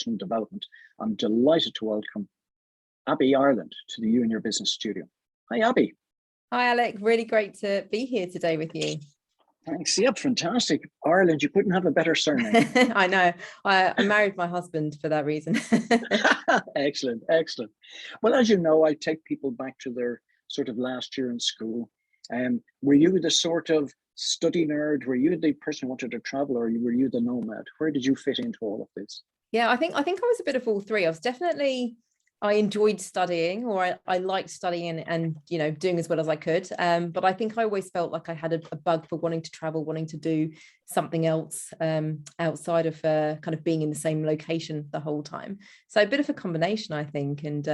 Personal Development. I'm delighted to welcome Abby Ireland to the You and Your Business studio. Hi, Abby. Hi, Alec. Really great to be here today with you. Thanks. Yep, fantastic. Ireland, you couldn't have a better surname. I know. I married my husband for that reason. Excellent, excellent. Well, as you know, I take people back to their sort of last year in school. Were you the sort of study nerd? Were you the person who wanted to travel, or were you the nomad? Where did you fit into all of this? Yeah, I think I was a bit of all three. I enjoyed studying, or I liked studying and doing as well as I could. But I think I always felt like I had a bug for wanting to travel, wanting to do something else outside of kind of being in the same location the whole time. So a bit of a combination, I think, and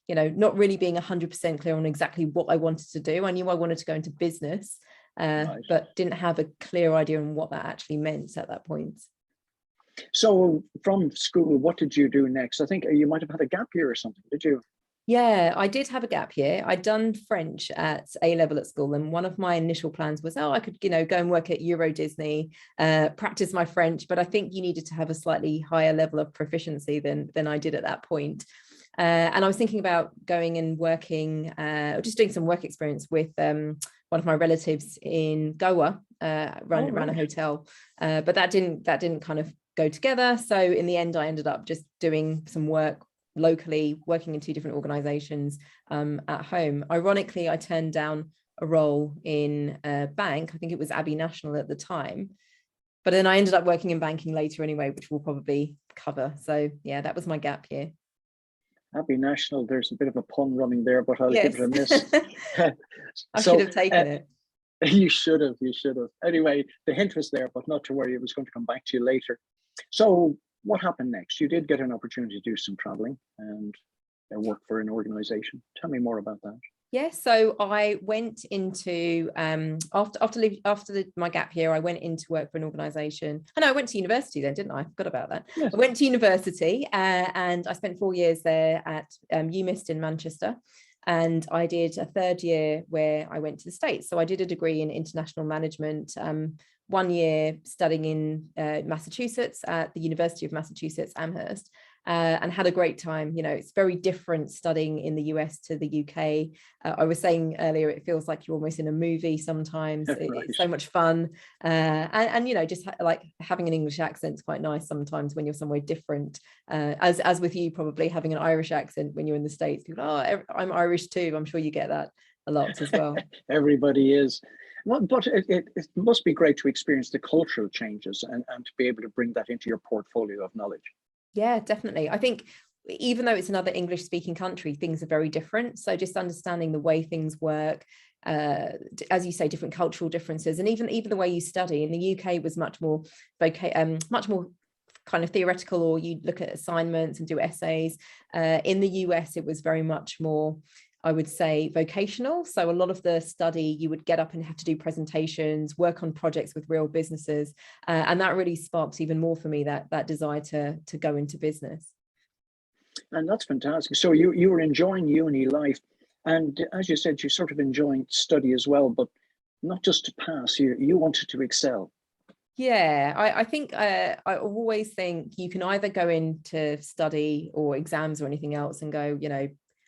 not really being 100% clear on exactly what I wanted to do. I knew I wanted to go into business, Right. but didn't have a clear idea on what that actually meant at that point. So from school, what did you do next? I think you might have had a gap year or something, did you? Yeah, I did have a gap year. I'd done French at A level at school, and one of my initial plans was, I could, go and work at Euro Disney, practice my French, but I think you needed to have a slightly higher level of proficiency than I did at that point. And I was thinking about going and working, just doing some work experience with one of my relatives in Goa, around a hotel, but that didn't kind of go together. So in the end, I ended up just doing some work locally, working in two different organizations at home. Ironically, I turned down a role in a bank. I think it was Abbey National at the time, but then I ended up working in banking later anyway, which we'll probably cover. So yeah, that was my gap year. Abbey National, there's a bit of a pun running there, but I'll give it a miss. I should have taken it. You should have. Anyway, the hint was there, but not to worry, it was going to come back to you later. So what happened next? You did get an opportunity to do some traveling and work for an organization. Tell me more about that. Yeah, so I went into after my gap year, I went into work for an organization. I know I went to university then, didn't I? I forgot about that. Yes. I went to university and I spent 4 years there at UMIST in Manchester. And I did a third year where I went to the States. So I did a degree in international management, 1 year studying in Massachusetts at the University of Massachusetts, Amherst, and had a great time. It's very different studying in the US to the UK. I was saying earlier, it feels like you're almost in a movie sometimes. Right. It's so much fun. And just like having an English accent is quite nice sometimes when you're somewhere different. As with you, probably having an Irish accent when you're in the States. People, I'm Irish too. I'm sure you get that a lot as well. Everybody is. Well, but it must be great to experience the cultural changes and to be able to bring that into your portfolio of knowledge. Yeah, definitely. I think even though it's another English speaking country, things are very different. So just understanding the way things work, as you say, different cultural differences, and even the way you study. In the UK was much more kind of theoretical, or you look at assignments and do essays. In the US, it was very much more, I would say, vocational. So a lot of the study, you would get up and have to do presentations, work on projects with real businesses. And that really sparked even more for me that desire to go into business. And that's fantastic. So you were enjoying uni life. And as you said, you sort of enjoying study as well, but not just to pass, you wanted to excel. Yeah, I think I always think you can either go into study or exams or anything else and go,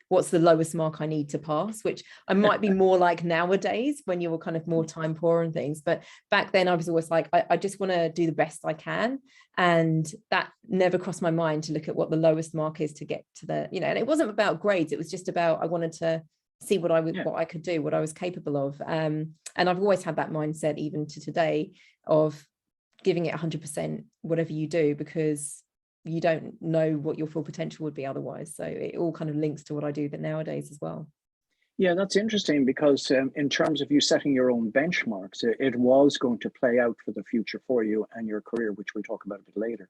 what's the lowest mark I need to pass, which I might be more like nowadays when you were kind of more time poor and things. But back then I was always like, I just want to do the best I can. And that never crossed my mind to look at what the lowest mark is to get to the, and it wasn't about grades. It was just about, I wanted to see what I could do, what I was capable of. And I've always had that mindset, even to today, of giving it 100%, whatever you do, because you don't know what your full potential would be otherwise. So it all kind of links to what I do nowadays as well. Yeah, that's interesting because in terms of you setting your own benchmarks, it was going to play out for the future for you and your career, which we'll talk about a bit later.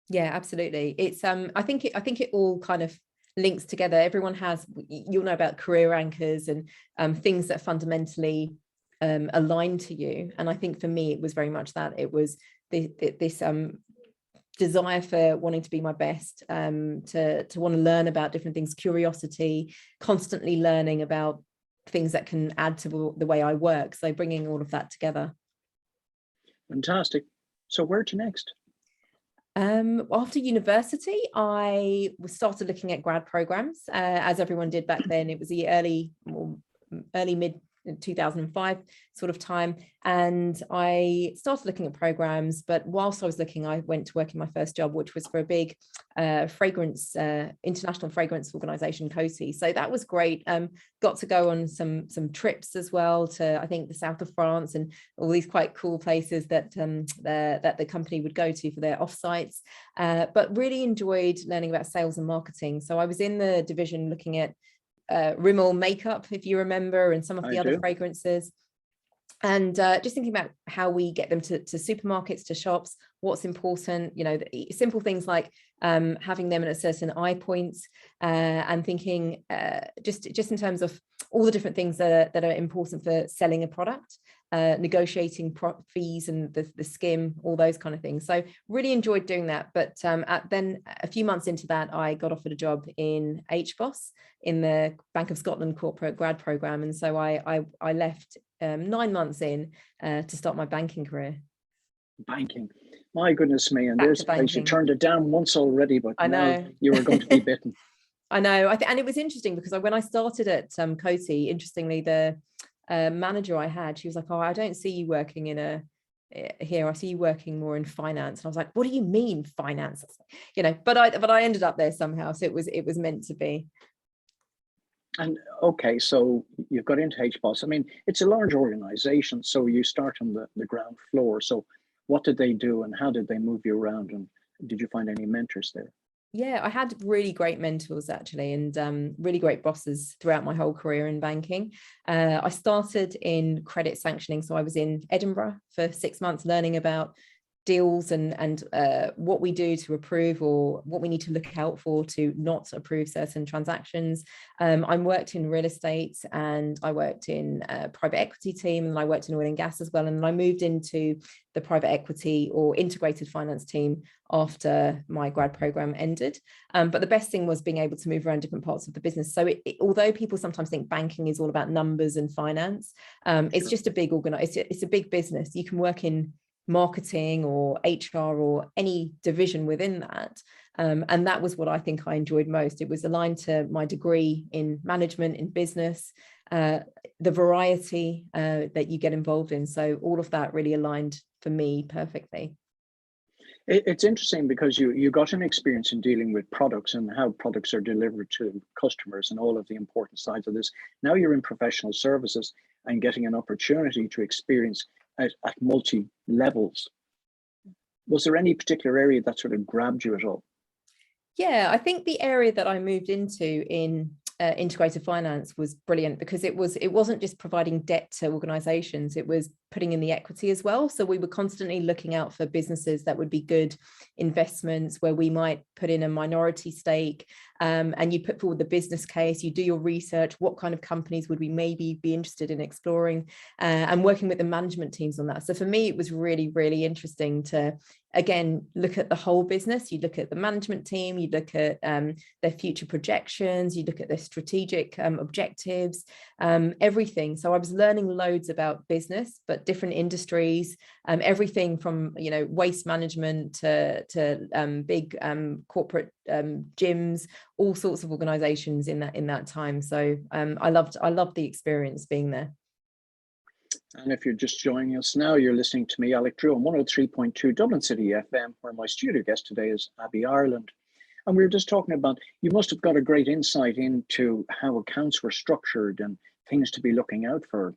Yeah, absolutely. It's I think it all kind of links together. Everyone has, you'll know about career anchors and things that fundamentally align to you. And I think for me, it was very much that. It was this desire for wanting to be my best, to want to learn about different things, curiosity, constantly learning about things that can add to the way I work. So bringing all of that together. Fantastic. So where to next? After university, I started looking at grad programs, as everyone did back then. It was the early mid 2005 sort of time, and I started looking at programs. But whilst I was looking, I went to work in my first job, which was for a big international fragrance organization, Coty. So that was great. Got to go on some trips as well to, I think, the south of France and all these quite cool places that that the company would go to for their offsites. But really enjoyed learning about sales and marketing. So I was in the division looking at Rimmel makeup, if you remember, and some of the other fragrances, and just thinking about how we get them to supermarkets, to shops, what's important, you know, the simple things like having them at a certain eye points, and thinking just in terms of all the different things that are important for selling a product, negotiating fees and the skim, all those kind of things. So really enjoyed doing that. But then a few months into that, I got offered a job in HBOS in the Bank of Scotland corporate grad program, and so I left 9 months in to start my banking career. Banking, my goodness me! And there's a place you turned it down once already, but I know you were going to be bitten. I know. And it was interesting because when I started at Coty, interestingly, the manager I had, she was like, "Oh, I don't see you working in here. I see you working more in finance." And I was like, "What do you mean finance?" You know, but I ended up there somehow. So it was meant to be. And okay, so you've got into HBOS. I mean, it's a large organization, so you start on the ground floor. So what did they do and how did they move you around? And did you find any mentors there? Yeah, I had really great mentors actually, and really great bosses throughout my whole career in banking. I started in credit sanctioning. So I was in Edinburgh for 6 months learning about deals and what we do to approve, or what we need to look out for to not approve certain transactions. I worked in real estate, and I worked in a private equity team, and I worked in oil and gas as well. And then I moved into the private equity or integrated finance team after my grad program ended. But the best thing was being able to move around different parts of the business. So although people sometimes think banking is all about numbers and finance, it's just a big it's a big business. You can work in marketing or HR or any division within that. And that was what I think I enjoyed most. It was aligned to my degree in management, in business, the variety that you get involved in. So all of that really aligned for me perfectly. It's interesting because you got an experience in dealing with products and how products are delivered to customers and all of the important sides of this. Now you're in professional services and getting an opportunity to experience at multi levels. Was there any particular area that sort of grabbed you at all? Yeah, I think the area that I moved into in integrated finance was brilliant because it wasn't just providing debt to organizations, it was putting in the equity as well. So we were constantly looking out for businesses that would be good investments where we might put in a minority stake, and you put forward the business case, you do your research, what kind of companies would we maybe be interested in exploring, and working with the management teams on that. So for me, it was really, really interesting to, again, look at the whole business. You look at the management team, you look at their future projections, you look at their strategic objectives, everything. So I was learning loads about business, but different industries, everything from, you know, waste management to big corporate gyms, all sorts of organizations in that time. So I loved the experience being there. And if you're just joining us now, you're listening to me, Alec Drew, on 103.2 Dublin City FM, where my studio guest today is Abby Ireland. And we were just talking about, you must have got a great insight into how accounts were structured and things to be looking out for.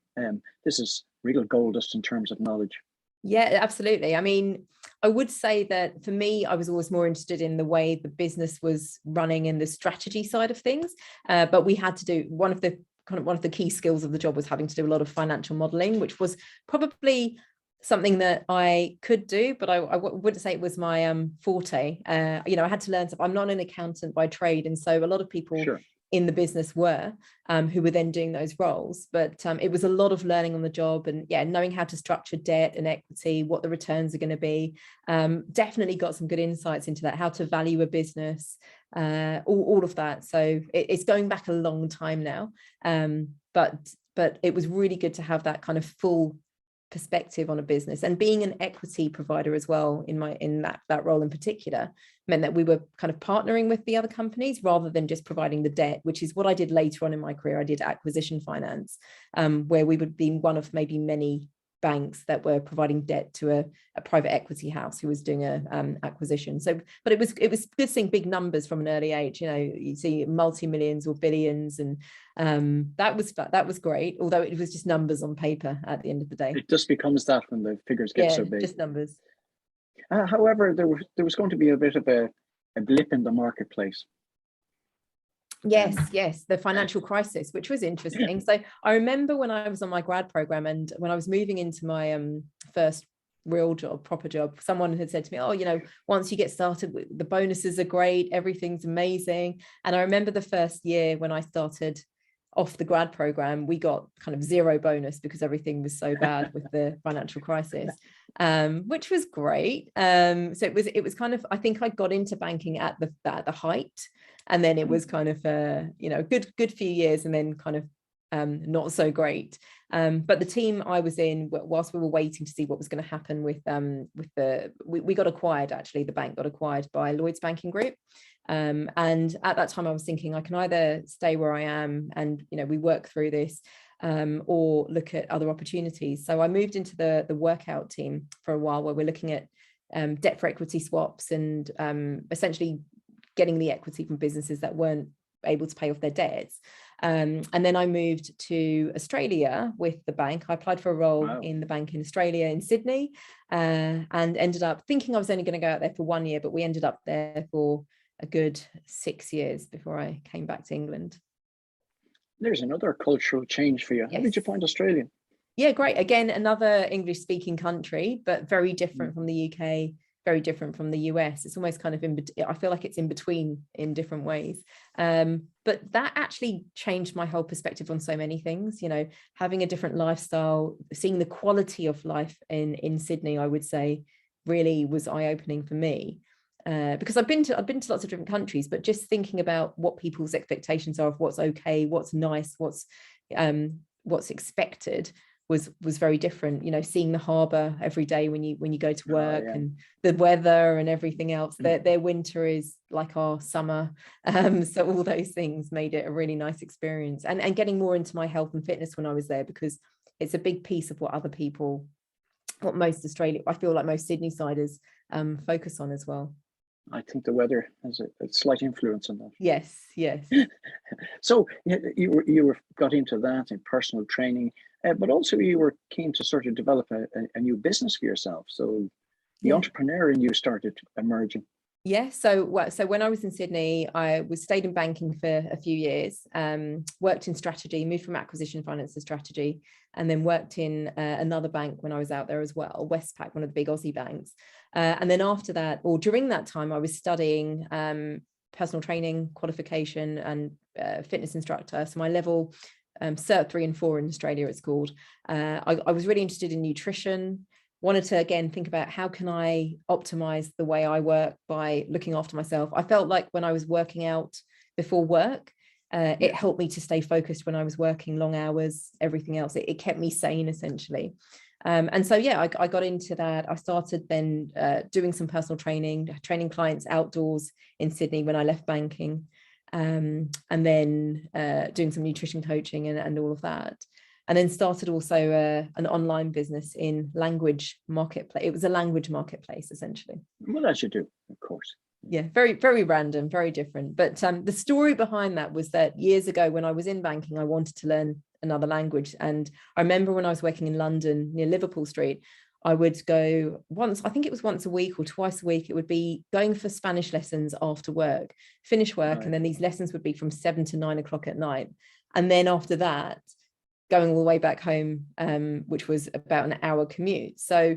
This is real gold dust in terms of knowledge. Yeah, absolutely. I mean, I would say that for me, I was always more interested in the way the business was running and the strategy side of things. But we had to do one of the key skills of the job was having to do a lot of financial modeling, which was probably something that I could do, but I wouldn't say it was my forte. You know, I had to learn stuff. I'm not an accountant by trade, and so a lot of people in the business were who were then doing those roles. But it was a lot of learning on the job, and knowing how to structure debt and equity, what the returns are going to be. Definitely got some good insights into that, how to value a business, all of that. So it's going back a long time now, but it was really good to have that kind of full perspective on a business, and being an equity provider as well in that role in particular meant that we were kind of partnering with the other companies rather than just providing the debt, which is what I did later on in my career. I did acquisition finance, where we would be one of maybe many banks that were providing debt to a private equity house who was doing a acquisition. So, but it was good seeing big numbers from an early age. You know, you see multi-millions or billions, and that was great. Although it was just numbers on paper at the end of the day. It just becomes that when the figures get so big. Just numbers. However, there was going to be a bit of a blip in the marketplace. Yes, the financial crisis, which was interesting. So I remember when I was on my grad program and when I was moving into my first real job, proper job, someone had said to me, oh, you know, once you get started, the bonuses are great, everything's amazing. And I remember the first year when I started off the grad program, we got kind of zero bonus because everything was so bad with the financial crisis, which was great. So it was kind of, I think I got into banking at the height, and then it was kind of you know, good few years, and then kind of not so great. But the team I was in, whilst we were waiting to see what was going to happen with we got acquired, actually, the bank got acquired by Lloyds Banking Group. And at that time I was thinking I can either stay where I am and, you know, we work through this, or look at other opportunities. So I moved into the workout team for a while, where we're looking at debt for equity swaps and essentially getting the equity from businesses that weren't able to pay off their debts. And then I moved to Australia with the bank. I applied for a role in the bank in Australia, in Sydney, and ended up thinking I was only going to go out there for 1 year, but we ended up there for a good 6 years before I came back to England. There's another cultural change for you. Yes. How did you find Australia? Yeah, great. Again, another English speaking country, but very different from the UK, very different from the US. It's almost kind of I feel like it's in between in different ways. But that actually changed my whole perspective on so many things, you know, having a different lifestyle, seeing the quality of life in Sydney, I would say really was eye-opening for me. Because I've been to lots of different countries, but just thinking about what people's expectations are of what's okay, what's nice, what's expected was very different. You know, seeing the harbour every day when you go to work, and the weather and everything else. Their winter is like our summer, so all those things made it a really nice experience. And getting more into my health and fitness when I was there, because it's a big piece of what most Australia, I feel like most Sydney-siders focus on as well. I think the weather has a slight influence on that. Yes. So you got into that in personal training, but also you were keen to sort of develop a new business for yourself. So the entrepreneur in you started emerging. Yeah. So when I was in Sydney, I stayed in banking for a few years, worked in strategy, moved from acquisition finance to strategy, and then worked in another bank when I was out there as well, Westpac, one of the big Aussie banks. And then after that, or during that time, I was studying personal training qualification and fitness instructor. So my level Cert 3 and 4 in Australia, it's called. I was really interested in nutrition. Wanted to, again, think about how can I optimize the way I work by looking after myself. I felt like when I was working out before work, it helped me to stay focused when I was working long hours, everything else. It kept me sane, essentially. And so, I got into that. I started then doing some personal training clients outdoors in Sydney when I left banking, and then doing some nutrition coaching and all of that. And then started also an online business in language marketplace. It was a language marketplace, essentially. Well, as you do, of course. Yeah, very, very random, very different. But the story behind that was that years ago when I was in banking, I wanted to learn another language. And I remember when I was working in London near Liverpool Street, I would go once a week or twice a week. It would be going for Spanish lessons after work, finish work. Right. And then these lessons would be from 7 to 9 o'clock at night. And then after that, going all the way back home, which was about an hour commute. So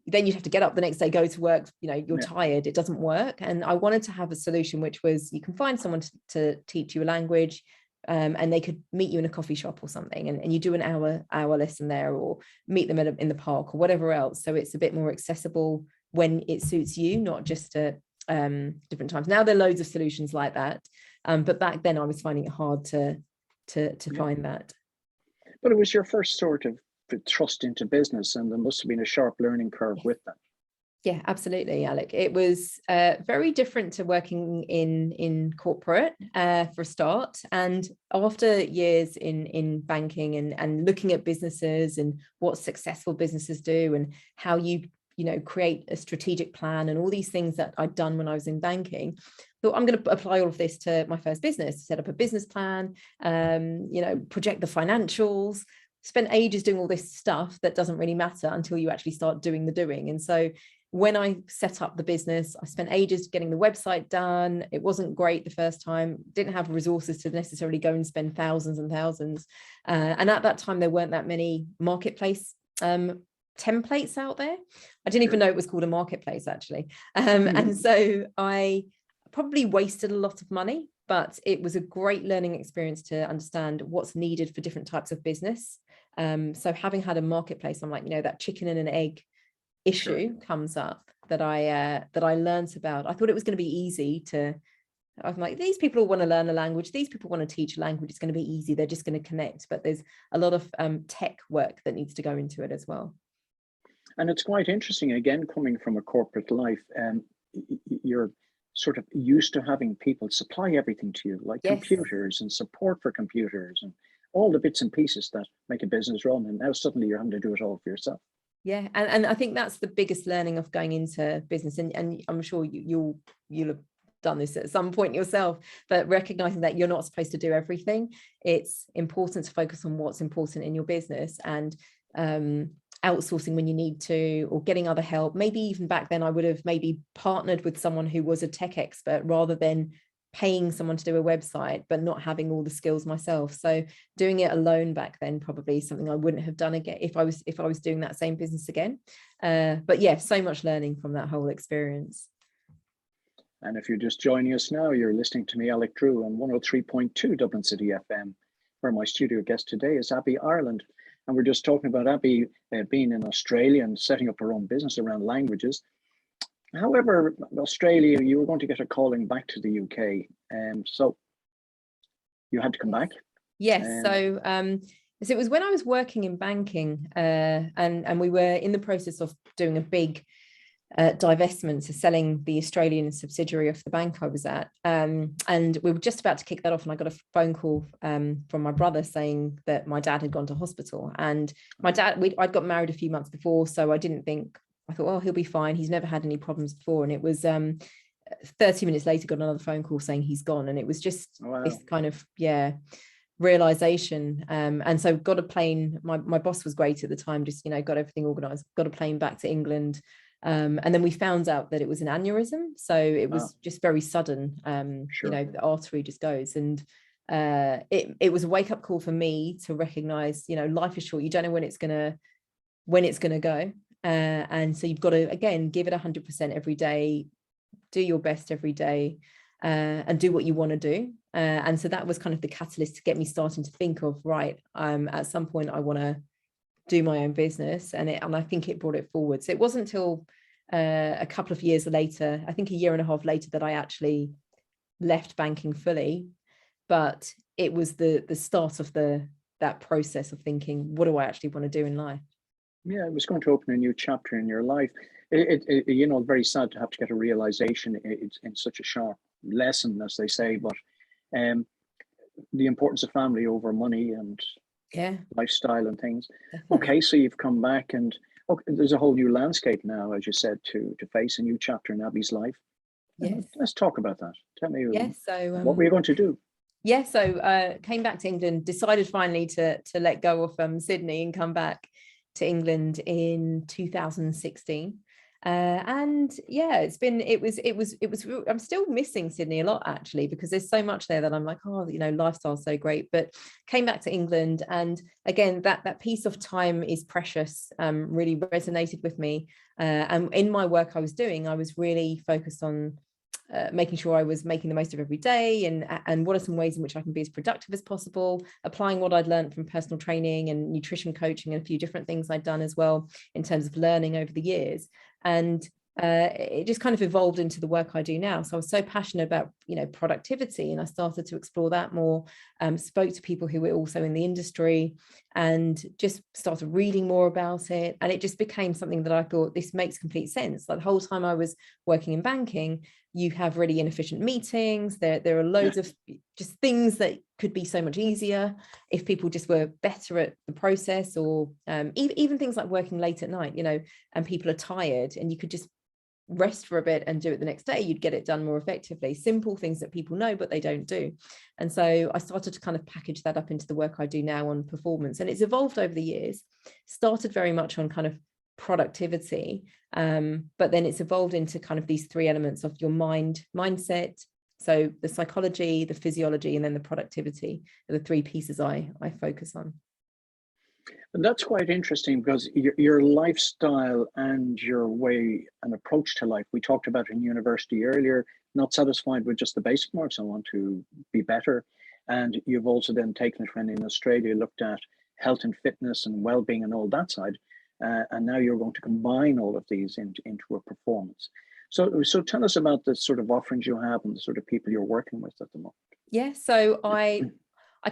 then you'd have to get up the next day, go to work, you know, you're tired, it doesn't work. And I wanted to have a solution, which was you can find someone to teach you a language, and they could meet you in a coffee shop or something, and you do an hour lesson there, or meet them in the park or whatever else. So it's a bit more accessible when it suits you, not just at different times. Now there are loads of solutions like that. But back then I was finding it hard to find that. But it was your first sort of thrust into business, and there must have been a sharp learning curve with that. Yeah, absolutely, Alec. It was very different to working in corporate for a start. And after years in banking and looking at businesses and what successful businesses do and how you create a strategic plan and all these things that I'd done when I was in banking, thought I'm going to apply all of this to my first business, set up a business plan, project the financials. Spent ages doing all this stuff that doesn't really matter until you actually start doing the doing. And so when I set up the business, I spent ages getting the website done. It wasn't great the first time, didn't have resources to necessarily go and spend thousands and thousands. And at that time, there weren't that many marketplace templates out there. I didn't even know it was called a marketplace, actually. And so I probably wasted a lot of money, but it was a great learning experience to understand what's needed for different types of business. So having had a marketplace, I'm like, that chicken and an egg issue comes up that I learned about. I thought it was going to be easy I'm like, these people want to learn a language, these people want to teach a language, it's going to be easy, they're just going to connect. But there's a lot of tech work that needs to go into it as well. And it's quite interesting, again, coming from a corporate life, you're sort of used to having people supply everything to you, like computers and support for computers and all the bits and pieces that make a business run, and now suddenly you're having to do it all for yourself. Yeah, and I think that's the biggest learning of going into business, and I'm sure you'll have done this at some point yourself, but recognizing that you're not supposed to do everything. It's important to focus on what's important in your business, and outsourcing when you need to, or getting other help. Maybe even back then I would have maybe partnered with someone who was a tech expert rather than paying someone to do a website but not having all the skills myself. So doing it alone back then, probably something I wouldn't have done again if I was doing that same business again. But yeah, so much learning from that whole experience. And if you're just joining us now, you're listening to me, Alec Drew, on 103.2 Dublin City FM, where my studio guest today is Abby Ireland. And we're just talking about Abby being in Australia and setting up her own business around languages. However, Australia, you were going to get a calling back to the UK, so you had to come back. Yes, so it was when I was working in banking, and we were in the process of doing a big divestment, so selling the Australian subsidiary of the bank I was at, and we were just about to kick that off, and I got a phone call from my brother saying that my dad had gone to hospital. And my dad, I'd got married a few months before, so I thought, oh, he'll be fine, he's never had any problems before. And it was 30 minutes later, got another phone call saying he's gone. And it was just this kind of realization. And so got a plane, my boss was great at the time, just got everything organized, got a plane back to England. And then we found out that it was an aneurysm, so it was just very sudden. The artery just goes, and it was a wake-up call for me to recognize, life is short, you don't know when it's gonna go. And so you've got to, again, give it 100% every day, do your best every day, and do what you want to do. And so that was kind of the catalyst to get me starting to think of, at some point I want to do my own business. And I think it brought it forward. So it wasn't until a couple of years later, I think a year and a half later, that I actually left banking fully. But it was the start of that process of thinking, what do I actually want to do in life? Yeah, it was going to open a new chapter in your life. It very sad to have to get a realization in such a sharp lesson, as they say, but the importance of family over money and lifestyle and things. Definitely. Okay, so you've come back, and there's a whole new landscape now, as you said, to face a new chapter in Abby's life. Yes. Let's talk about that. Tell me, what were you going to do? Yeah, so came back to England, decided finally to let go of Sydney and come back to England in 2016. And yeah, it was I'm still missing Sydney a lot, actually, because there's so much there that I'm like, lifestyle's so great. But came back to England, and again, that piece of time is precious, really resonated with me. And in my work I was doing, I was really focused on making sure I was making the most of every day, and what are some ways in which I can be as productive as possible, applying what I'd learned from personal training and nutrition coaching and a few different things I'd done as well in terms of learning over the years. And it just kind of evolved into the work I do now. So I was so passionate about, productivity, and I started to explore that more, spoke to people who were also in the industry and just started reading more about it. And it just became something that I thought, this makes complete sense. Like the whole time I was working in banking, you have really inefficient meetings. There are loads of just things that could be so much easier if people just were better at the process, or even things like working late at night, and people are tired and you could just rest for a bit and do it the next day. You'd get it done more effectively. Simple things that people know, but they don't do. And so I started to kind of package that up into the work I do now on performance. And it's evolved over the years, started very much on kind of productivity, but then it's evolved into kind of these three elements of your mindset. So the psychology, the physiology, and then the productivity are the three pieces I focus on. And that's quite interesting, because your lifestyle and your way and approach to life, we talked about in university earlier, not satisfied with just the basic marks, I want to be better. And you've also then taken it when in Australia, looked at health and fitness and well-being and all that side. And now you're going to combine all of these into a performance. So tell us about the sort of offerings you have and the sort of people you're working with at the moment. Yeah, so I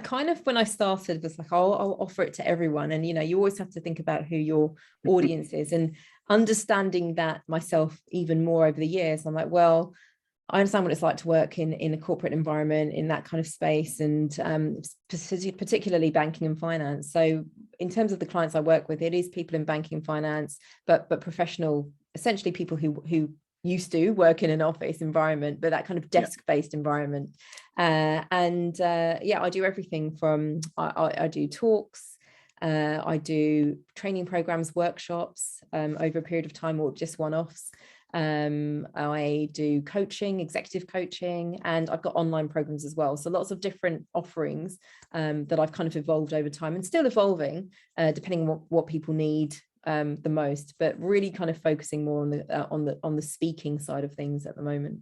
kind of, when I started, was like, I'll offer it to everyone. And, you always have to think about who your audience is, and understanding that myself even more over the years. I'm like, well, I understand what it's like to work in a corporate environment, in that kind of space, and particularly banking and finance. So in terms of the clients I work with, it is people in banking and finance, but professional, essentially people who used to work in an office environment, but that kind of desk-based environment. I do everything from, I do talks, I do training programs, workshops over a period of time, or just one-offs. I do coaching, executive coaching, and I've got online programs as well. So lots of different offerings that I've kind of evolved over time, and still evolving depending on what people need the most, but really kind of focusing more on the speaking side of things at the moment.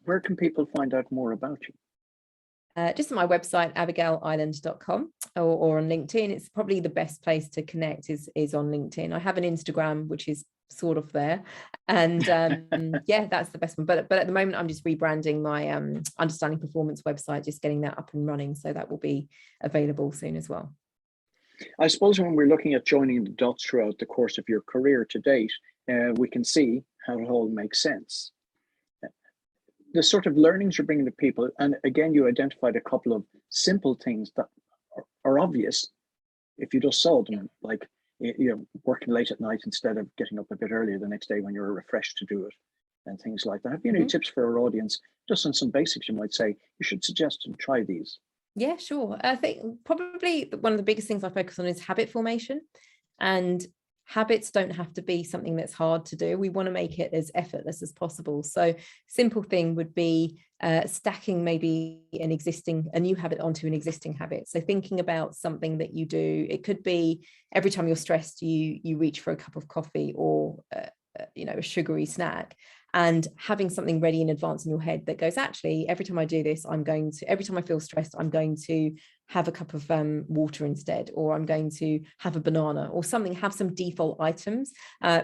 Where can people find out more about you? Just on my website, abigailisland.com, or on LinkedIn. It's probably the best place to connect is on LinkedIn. I have an Instagram, which is sort of there, and that's the best one. But at the moment, I'm just rebranding my Understanding Performance website, just getting that up and running, so that will be available soon as well. I suppose when we're looking at joining the dots throughout the course of your career to date, we can see how it all makes sense. The sort of learnings you're bringing to people, and again, you identified a couple of simple things that are obvious if you just saw them, like working late at night instead of getting up a bit earlier the next day when you're refreshed to do it, and things like that. Have you any tips for our audience, just on some basics you might say you should suggest and try these? Yeah, sure. I think probably one of the biggest things I focus on is habit formation, and habits don't have to be something that's hard to do. We want to make it as effortless as possible. So simple thing would be stacking maybe a new habit onto an existing habit. So thinking about something that you do, it could be every time you're stressed, you reach for a cup of coffee, or a sugary snack, and having something ready in advance in your head that goes, actually, every time I do this, every time I feel stressed, I'm going to have a cup of water instead, or I'm going to have a banana or something, have some default items,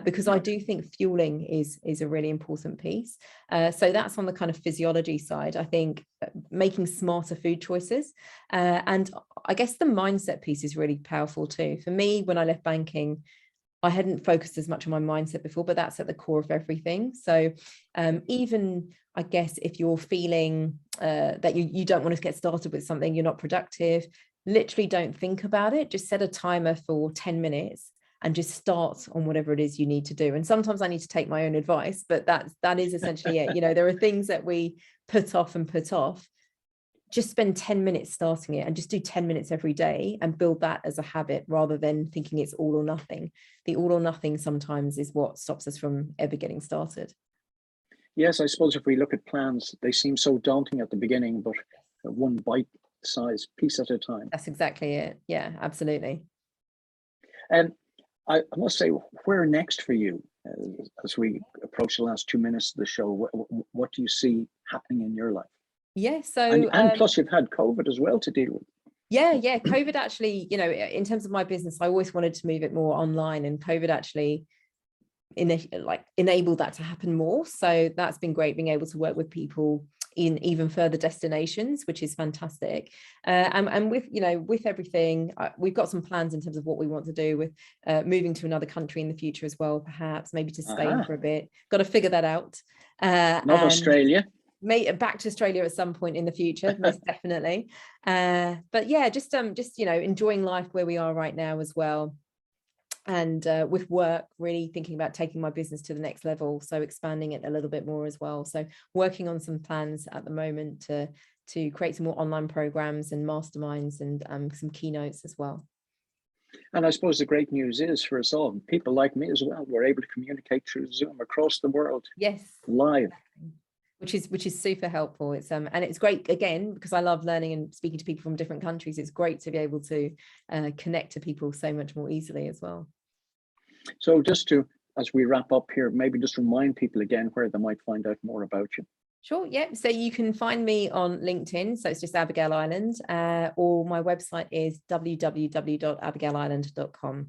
because I do think fueling is a really important piece. So that's on the kind of physiology side. I think making smarter food choices, and I guess the mindset piece is really powerful too. For me, when I left banking, I hadn't focused as much on my mindset before, but that's at the core of everything. So even, I guess, if you're feeling that you don't want to get started with something, you're not productive, literally don't think about it. Just set a timer for 10 minutes and just start on whatever it is you need to do. And sometimes I need to take my own advice, but that is essentially it. There are things that we put off. Just spend 10 minutes starting it, and just do 10 minutes every day and build that as a habit, rather than thinking it's all or nothing. The all or nothing sometimes is what stops us from ever getting started. Yes, I suppose if we look at plans, they seem so daunting at the beginning, but one bite-sized piece at a time. That's exactly it. Yeah, absolutely. And I must say, where next for you as we approach the last 2 minutes of the show? What do you see happening in your life? Yeah, so and plus you've had COVID as well to deal with. Yeah, COVID actually, in terms of my business, I always wanted to move it more online, and COVID actually enable that to happen more. So that's been great, being able to work with people in even further destinations, which is fantastic. And with, with everything, we've got some plans in terms of what we want to do with moving to another country in the future as well, perhaps maybe to Spain for a bit. Got to figure that out. Not Australia. Back to Australia at some point in the future, most definitely. But yeah, just enjoying life where we are right now as well. And with work, really thinking about taking my business to the next level, so expanding it a little bit more as well. So working on some plans at the moment to create some more online programs and masterminds and some keynotes as well. And I suppose the great news is for us all, people like me as well, we're able to communicate through Zoom across the world. Yes, live. Exactly. Which is super helpful. It's and it's great, again, because I love learning and speaking to people from different countries. It's great to be able to connect to people so much more easily as well. So just to, as we wrap up here, maybe just remind people again where they might find out more about you. Sure, yeah. So you can find me on LinkedIn. So it's just Abigail Ireland, or my website is www.abigailisland.com.